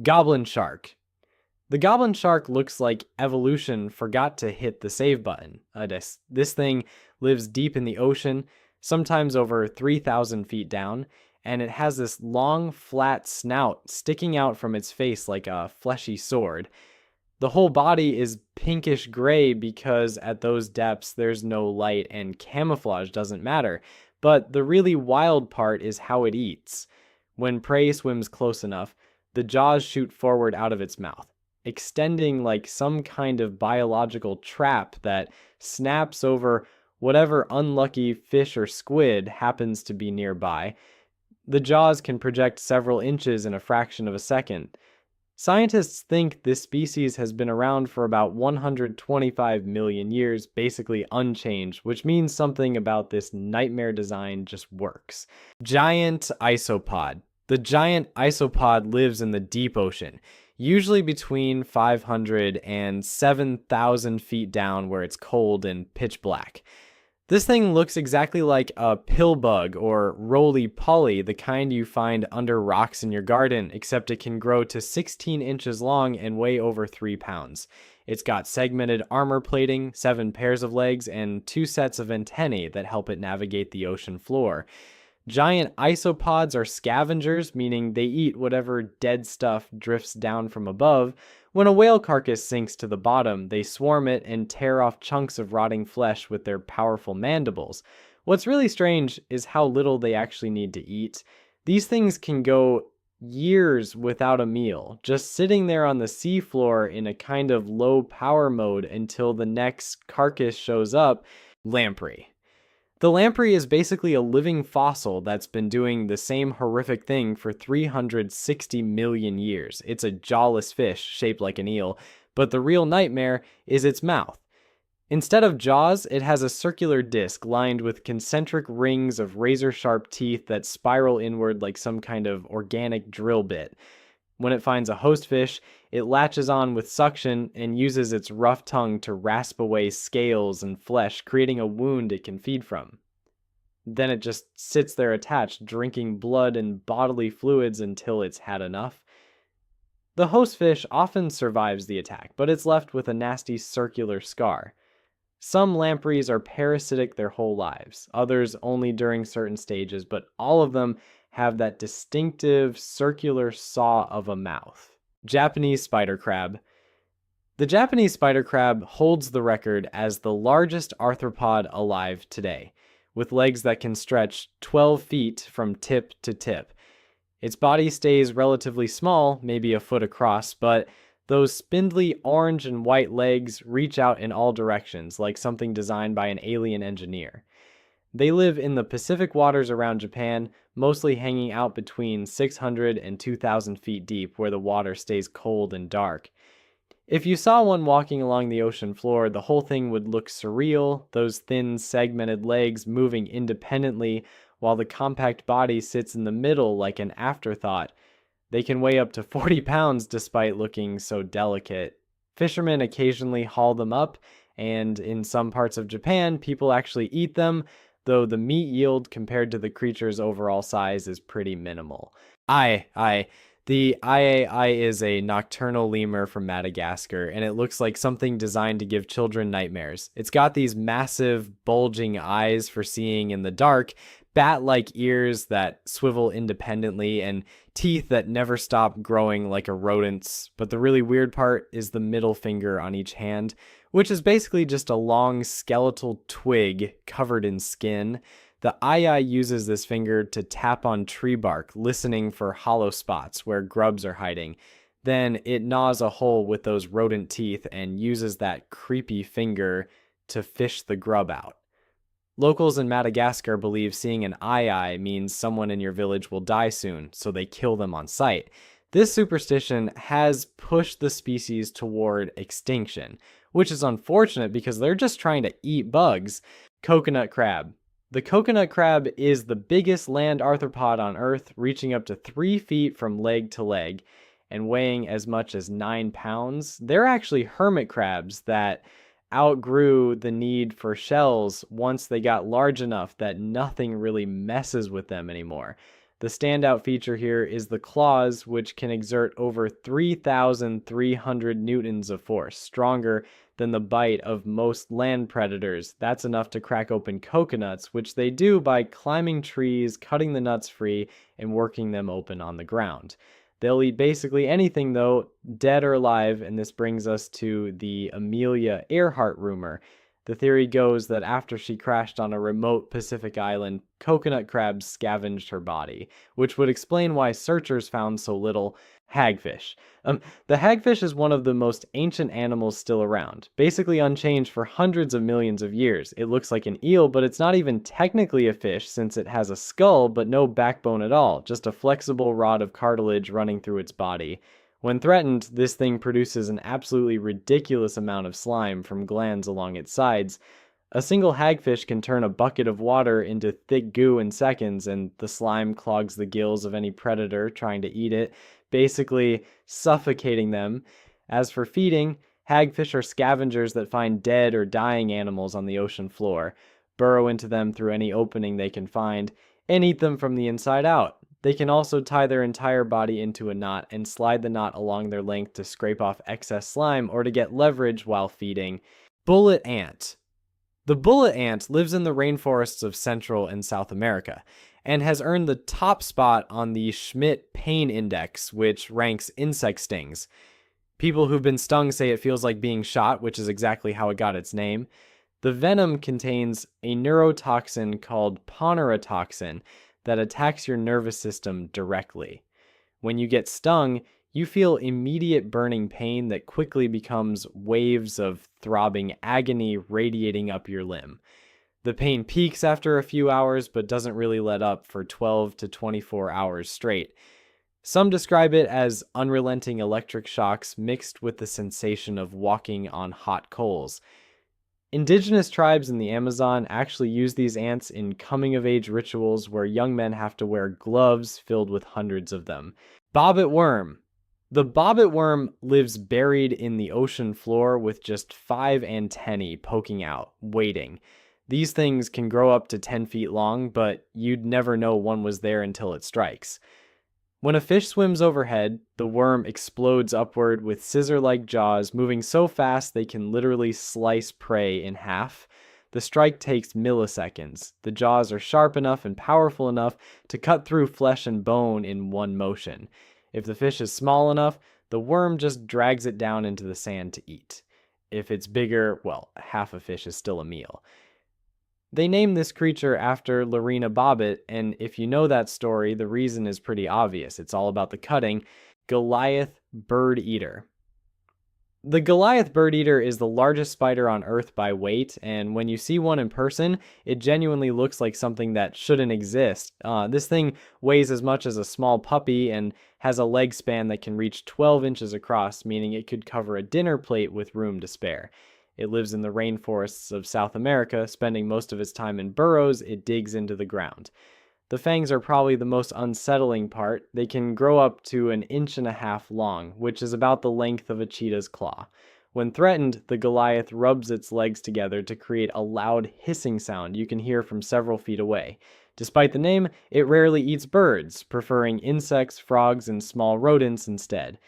Goblin shark. The goblin shark looks like evolution forgot to hit the save button. This thing lives deep in the ocean, sometimes over 3,000 feet down, and it has this long, flat snout sticking out from its face like a fleshy sword. The whole body is pinkish gray because at those depths there's no light and camouflage doesn't matter. But the really wild part is how it eats. When prey swims close enough, the jaws shoot forward out of its mouth, extending like some kind of biological trap that snaps over whatever unlucky fish or squid happens to be nearby. The jaws can project several inches in a fraction of a second. Scientists think this species has been around for about 125 million years, basically unchanged, which means something about this nightmare design just works. Giant isopod. The giant isopod lives in the deep ocean, usually between 500 and 7,000 feet down where it's cold and pitch black. This thing looks exactly like a pill bug or roly-poly, the kind you find under rocks in your garden, except it can grow to 16 inches long and weigh over 3 pounds. It's got segmented armor plating, 7 pairs of legs, and 2 sets of antennae that help it navigate the ocean floor. Giant isopods are scavengers, meaning they eat whatever dead stuff drifts down from above. When a whale carcass sinks to the bottom, they swarm it and tear off chunks of rotting flesh with their powerful mandibles. What's really strange is how little they actually need to eat. These things can go years without a meal, just sitting there on the seafloor in a kind of low power mode until the next carcass shows up. Lamprey. The lamprey is basically a living fossil that's been doing the same horrific thing for 360 million years. It's a jawless fish shaped like an eel, but the real nightmare is its mouth. Instead of jaws, it has a circular disc lined with concentric rings of razor-sharp teeth that spiral inward like some kind of organic drill bit. When it finds a host fish, it latches on with suction and uses its rough tongue to rasp away scales and flesh, creating a wound it can feed from. Then it just sits there attached, drinking blood and bodily fluids until it's had enough. The host fish often survives the attack, but it's left with a nasty circular scar. Some lampreys are parasitic their whole lives, others only during certain stages, but all of them have that distinctive circular saw of a mouth. Japanese spider crab. The Japanese spider crab holds the record as the largest arthropod alive today, with legs that can stretch 12 feet from tip to tip. Its body stays relatively small, maybe a foot across, but those spindly orange and white legs reach out in all directions, like something designed by an alien engineer. They live in the Pacific waters around Japan, mostly hanging out between 600 and 2,000 feet deep where the water stays cold and dark. If you saw one walking along the ocean floor, the whole thing would look surreal, those thin segmented legs moving independently while the compact body sits in the middle like an afterthought. They can weigh up to 40 pounds despite looking so delicate. Fishermen occasionally haul them up, and in some parts of Japan, people actually eat them, though the meat yield compared to the creature's overall size is pretty minimal. The ai is a nocturnal lemur from Madagascar, and it looks like something designed to give children nightmares. It's got these massive, bulging eyes for seeing in the dark, bat-like ears that swivel independently, and teeth that never stop growing like a rodent's. But the really weird part is the middle finger on each hand, which is basically just a long skeletal twig covered in skin. The ai uses this finger to tap on tree bark, listening for hollow spots where grubs are hiding. Then it gnaws a hole with those rodent teeth and uses that creepy finger to fish the grub out. Locals in Madagascar believe seeing an ai means someone in your village will die soon, so they kill them on sight. This superstition has pushed the species toward extinction, which is unfortunate because they're just trying to eat bugs. Coconut crab. The coconut crab is the biggest land arthropod on Earth, reaching up to 3 feet from leg to leg and weighing as much as 9 pounds. They're actually hermit crabs that outgrew the need for shells once they got large enough that nothing really messes with them anymore. The standout feature here is the claws, which can exert over 3,300 newtons of force, stronger than the bite of most land predators. That's enough to crack open coconuts, which they do by climbing trees, cutting the nuts free, and working them open on the ground. They'll eat basically anything, though, dead or alive, and this brings us to the Amelia Earhart rumor. The theory goes that after she crashed on a remote Pacific island, coconut crabs scavenged her body, which would explain why searchers found so little hagfish. The hagfish is one of the most ancient animals still around, basically unchanged for hundreds of millions of years. It looks like an eel, but it's not even technically a fish since it has a skull but no backbone at all, just a flexible rod of cartilage running through its body. When threatened, this thing produces an absolutely ridiculous amount of slime from glands along its sides. A single hagfish can turn a bucket of water into thick goo in seconds, and the slime clogs the gills of any predator trying to eat it, basically suffocating them. As for feeding, hagfish are scavengers that find dead or dying animals on the ocean floor, burrow into them through any opening they can find, and eat them from the inside out. They can also tie their entire body into a knot and slide the knot along their length to scrape off excess slime or to get leverage while feeding. Bullet ant. The bullet ant lives in the rainforests of Central and South America and has earned the top spot on the Schmidt Pain Index, which ranks insect stings. People who've been stung say it feels like being shot, which is exactly how it got its name. The venom contains a neurotoxin called ponerotoxin that attacks your nervous system directly. When you get stung, you feel immediate burning pain that quickly becomes waves of throbbing agony radiating up your limb. The pain peaks after a few hours but doesn't really let up for 12 to 24 hours straight. Some describe it as unrelenting electric shocks mixed with the sensation of walking on hot coals. Indigenous tribes in the Amazon actually use these ants in coming-of-age rituals where young men have to wear gloves filled with hundreds of them. Bobbit worm. The bobbit worm lives buried in the ocean floor with just 5 antennae poking out, waiting. These things can grow up to 10 feet long, but you'd never know one was there until it strikes. When a fish swims overhead, the worm explodes upward with scissor-like jaws moving so fast they can literally slice prey in half. The strike takes milliseconds. The jaws are sharp enough and powerful enough to cut through flesh and bone in one motion. If the fish is small enough, the worm just drags it down into the sand to eat. If it's bigger, well, half a fish is still a meal. They named this creature after Lorena Bobbitt, and if you know that story, the reason is pretty obvious. It's all about the cutting. Goliath bird eater. The Goliath bird eater is the largest spider on Earth by weight, and when you see one in person, it genuinely looks like something that shouldn't exist. This thing weighs as much as a small puppy and has a leg span that can reach 12 inches across, meaning it could cover a dinner plate with room to spare. It lives in the rainforests of South America, spending most of its time in burrows it digs into the ground. The fangs are probably the most unsettling part. They can grow up to 1.5 inches long, which is about the length of a cheetah's claw. When threatened, the Goliath rubs its legs together to create a loud hissing sound you can hear from several feet away. Despite the name, it rarely eats birds, preferring insects, frogs, and small rodents instead.